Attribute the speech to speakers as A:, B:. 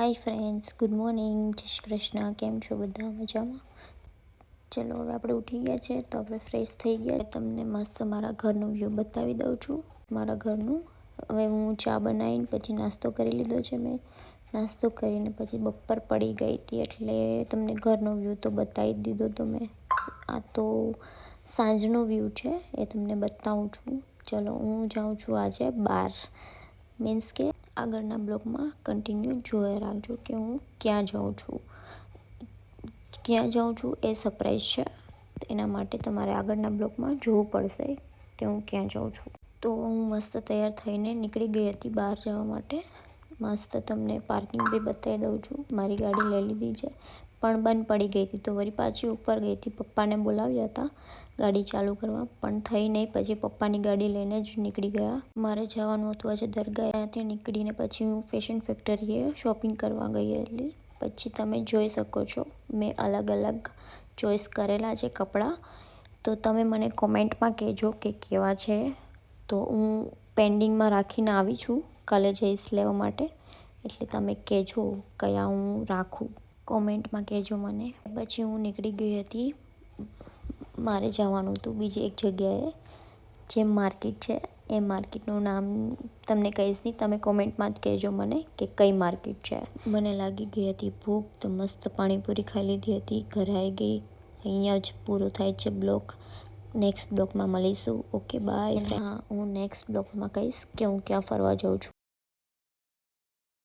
A: Hi friends, good morning, જય શ્રી કૃષ્ણ. કેમ છો બધા? મજામાં? ચલો, હવે આપણે ઉઠી ગયા છે તો આપણે ફ્રેશ થઈ ગયા. તમને મસ્ત મારા ઘરનું વ્યૂ બતાવી દઉં છું. મારા ઘરનું હવે હું ચા બનાવીને પછી નાસ્તો કરી લીધો છે. મેં નાસ્તો કરીને પછી બપોર પડી ગઈ હતી એટલે તમને ઘરનો વ્યૂ તો બતાવી જ દીધો તો મેં. આ તો સાંજનો વ્યૂ છે, એ તમને બતાવું છું. ચલો, હું જાઉં છું આજે બહાર. મીન્સ કે આગળના બ્લોગમાં કન્ટિન્યુ જોયા રાખજો કે હું ક્યાં જાઉં છું. એ સરપ્રાઈઝ છે, એના માટે તમારે આગળના બ્લોગમાં જોવું પડશે કે હું ક્યાં જાઉં છું. તો હું મસ્ત તૈયાર થઈને નીકળી ગઈ હતી બહાર જવા માટે. મસ્ત તમને પાર્કિંગ બી બતાવી દઉં છું. મારી ગાડી લઈ લીધી છે પણ બંધ પડી ગઈ હતી તો વળી પાછી ઉપર ગઈ હતી. પપ્પાને બોલાવ્યા હતા ગાડી ચાલુ કરવા, પણ થઈ નહીં. પછી પપ્પાની ગાડી લઈને જ નીકળી ગયા. મારે જવાનું હતું આજે દરગાહ. ત્યાંથી નીકળીને પછી હું ફેશન ફેક્ટરીએ શોપિંગ કરવા ગઈ હતી. પછી તમે જોઈ શકો છો મેં અલગ અલગ ચોઈસ કરેલા છે કપડાં. તો તમે મને કોમેન્ટમાં કહેજો કે કેવા છે. તો હું પેન્ડિંગમાં રાખીને આવી છું, કાલે જઈશ લેવા માટે. એટલે તમે કહેજો કયા હું રાખું, કોમેન્ટમાં કહેજો મને. પછી હું નીકળી ગઈ હતી. મારે જવાનું હતું બીજી એક જગ્યાએ, જે માર્કેટ છે. એ માર્કેટનું નામ તમને કહીશ નહીં, તમે કોમેન્ટમાં જ કહેજો મને કે કઈ માર્કેટ છે. મને લાગી ગઈ હતી ભૂખ તો મસ્ત પાણીપુરી ખાઈ લીધી હતી. ઘરે આવી ગઈ. અહીંયા જ પૂરો થાય છે બ્લોગ. નેક્સ્ટ બ્લોગમાં મળીશું. Okay, bye. હા, હું નેક્સ્ટ બ્લોગમાં કહીશ કે હું ક્યાં ફરવા જાઉં છું.